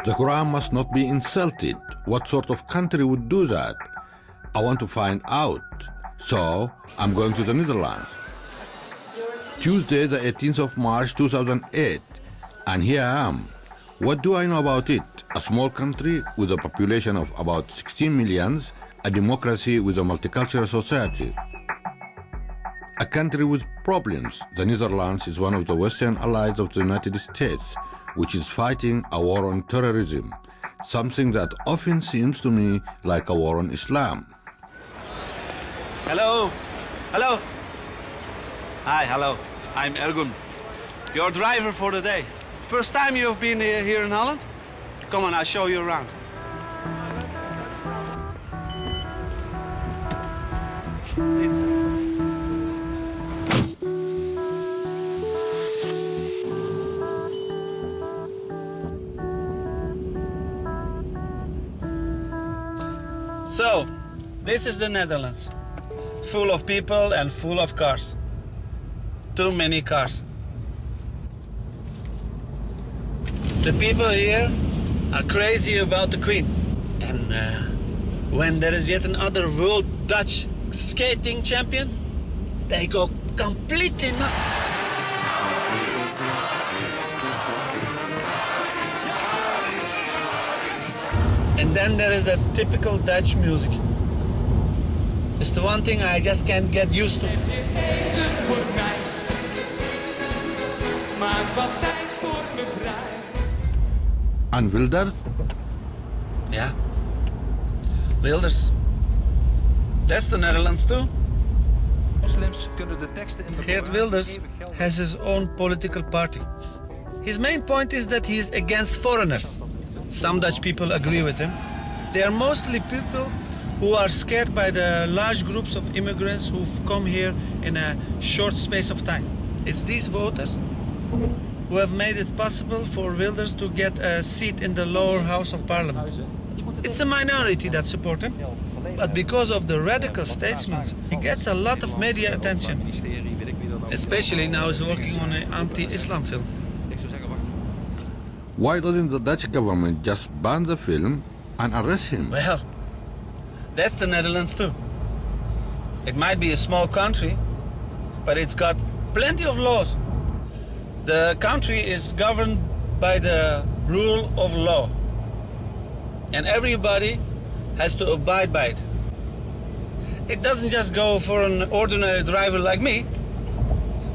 The Quran must not be insulted. What sort of country would do that? I want to find out. So, I'm going to the Netherlands. Tuesday, the 18th of March 2008. And here I am. What do I know about it? A small country with a population of about 16 million, a democracy with a multicultural society. A country with problems. The Netherlands is one of the Western allies of the United States, which is fighting a war on terrorism, something that often seems to me like a war on Islam. Hello. Hello. Hi, hello. I'm Ergun, your driver for the day. First time you've been here in Holland? Come on, I'll show you around. Please. So, this is the Netherlands. Full of people and full of cars. Too many cars. The people here are crazy about the Queen. And when there is yet another world Dutch skating champion, they go completely nuts. And then there is that typical Dutch music. It's the one thing I just can't get used to. And Wilders? Yeah. Wilders. That's the Netherlands too. Geert Wilders has his own political party. His main point is that he is against foreigners. Some Dutch people agree with him. They are mostly people who are scared by the large groups of immigrants who've come here in a short space of time. It's these voters who have made it possible for Wilders to get a seat in the lower house of parliament. It's a minority that support him, but because of the radical statesmen, he gets a lot of media attention. Especially now he's working on an anti-Islam film. Why doesn't the Dutch government just ban the film and arrest him? Well, that's the Netherlands too. It might be a small country, but it's got plenty of laws. The country is governed by the rule of law. And everybody has to abide by it. It doesn't just go for an ordinary driver like me,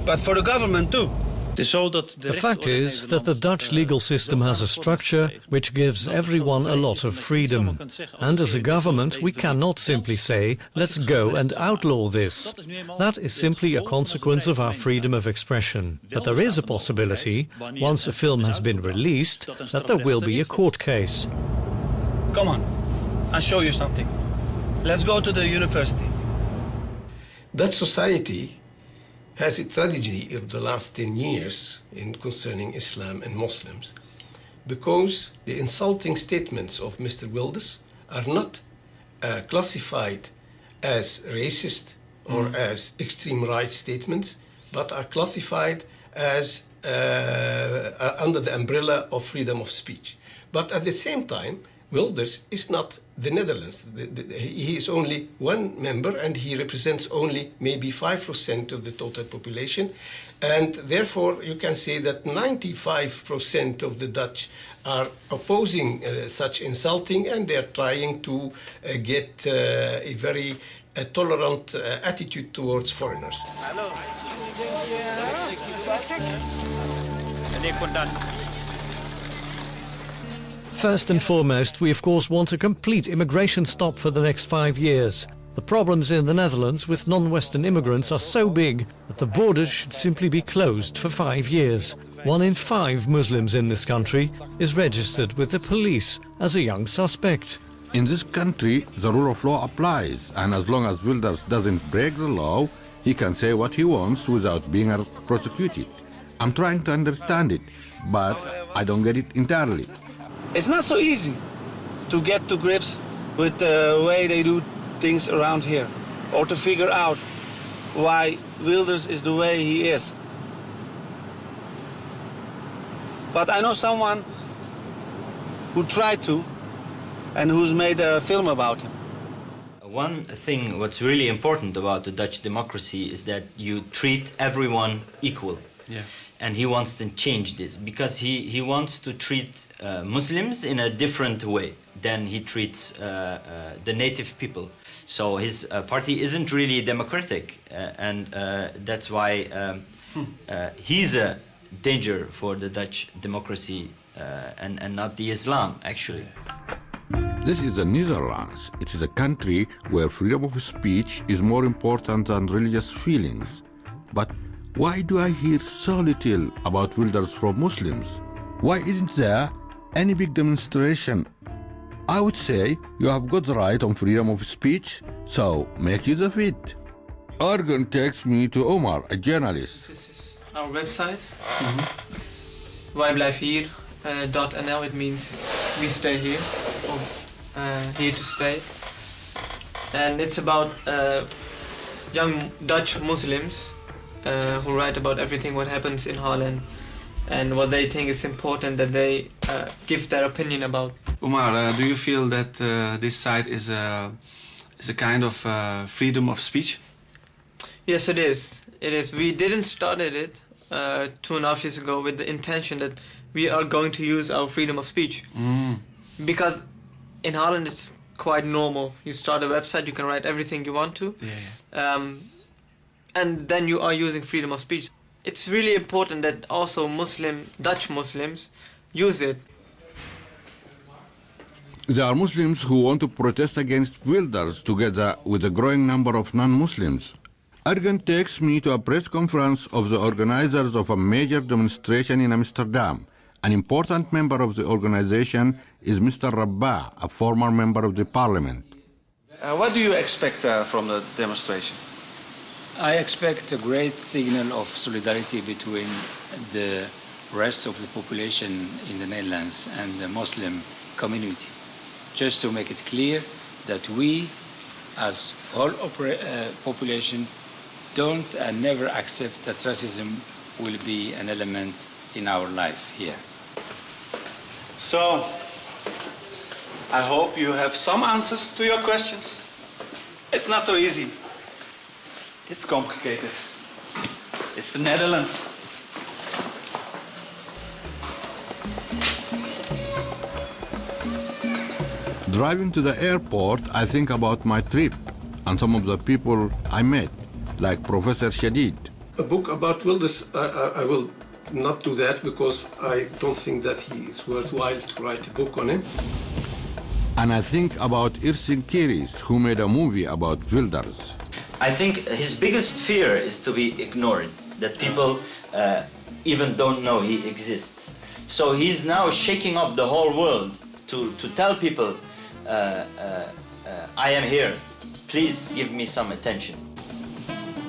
but for the government too. The fact is that the Dutch legal system has a structure which gives everyone a lot of freedom. And as a government, we cannot simply say, let's go and outlaw this. That is simply a consequence of our freedom of expression. But there is a possibility, once a film has been released, that there will be a court case. Come on, I'll show you something. Let's go to the university. That society has a tragedy of the last 10 years in concerning Islam and Muslims, because the insulting statements of Mr. Wilders are not classified as racist or as extreme right statements, but are classified as under the umbrella of freedom of speech. But at the same time, Wilders is not the Netherlands. He is only one member and he represents only maybe 5% of the total population. And therefore you can say that 95% of the Dutch are opposing such insulting, and they are trying to get a very tolerant attitude towards foreigners. First and foremost, we of course want a complete immigration stop for the next 5 years. The problems in the Netherlands with non-Western immigrants are so big that the borders should simply be closed for 5 years. 1 in 5 Muslims in this country is registered with the police as a young suspect. In this country, the rule of law applies, and as long as Wilders doesn't break the law, he can say what he wants without being prosecuted. I'm trying to understand it, but I don't get it entirely. It's not so easy to get to grips with the way they do things around here, or to figure out why Wilders is the way he is. But I know someone who tried to and who's made a film about him. One thing what's really important about the Dutch democracy is that you treat everyone equal. Yeah. And he wants to change this because he wants to treat Muslims in a different way than he treats the native people. So his party isn't really democratic, and that's why he's a danger for the Dutch democracy and not the Islam, actually. This is the Netherlands. It is a country where freedom of speech is more important than religious feelings. But why do I hear so little about Wilders from Muslims? Why isn't there any big demonstration? I would say you have got the right on freedom of speech, so make use of it. Argon takes me to Omar, a journalist. This is our website. Wij blijven hier. .nl, it means we stay here, or here to stay. And it's about young Dutch Muslims who write about everything what happens in Holland and what they think is important that they give their opinion about. Omar, do you feel that this site is a kind of freedom of speech? Yes, it is. It is. We didn't started it 2.5 years ago with the intention that we are going to use our freedom of speech. Because in Holland it's quite normal. You start a website, you can write everything you want to. And then you are using freedom of speech. It's really important that also Dutch Muslims use it. There are Muslims who want to protest against Wilders together with a growing number of non-Muslims. Argon takes me to a press conference of the organizers of a major demonstration in Amsterdam. An important member of the organization is Mr. Rabah, a former member of the parliament. What do you expect from the demonstration? I expect a great signal of solidarity between the rest of the population in the Netherlands and the Muslim community. Just to make it clear that we, as whole population, don't and never accept that racism will be an element in our life here. So, I hope you have some answers to your questions. It's not so easy. It's complicated. It's the Netherlands. Driving to the airport, I think about my trip and some of the people I met, like Professor Shadid. A book about Wilders, I will not do that because I don't think that he is worthwhile to write a book on him. And I think about Ersin Kiris, who made a movie about Wilders. I think his biggest fear is to be ignored, that people even don't know he exists. So he's now shaking up the whole world to tell people, I am here, please give me some attention.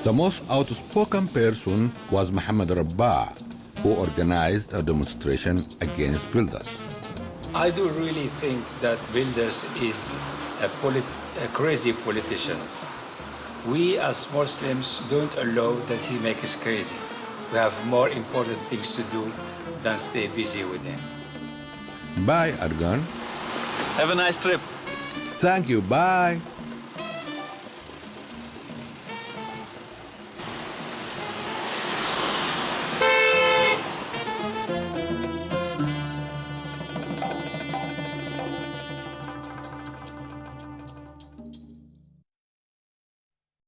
The most outspoken person was Mohammed Rabah, who organized a demonstration against Wilders. I do really think that Wilders is a crazy politician. We as Muslims don't allow that he makes us crazy. We have more important things to do than stay busy with him. Bye, Argon. Have a nice trip. Thank you, bye.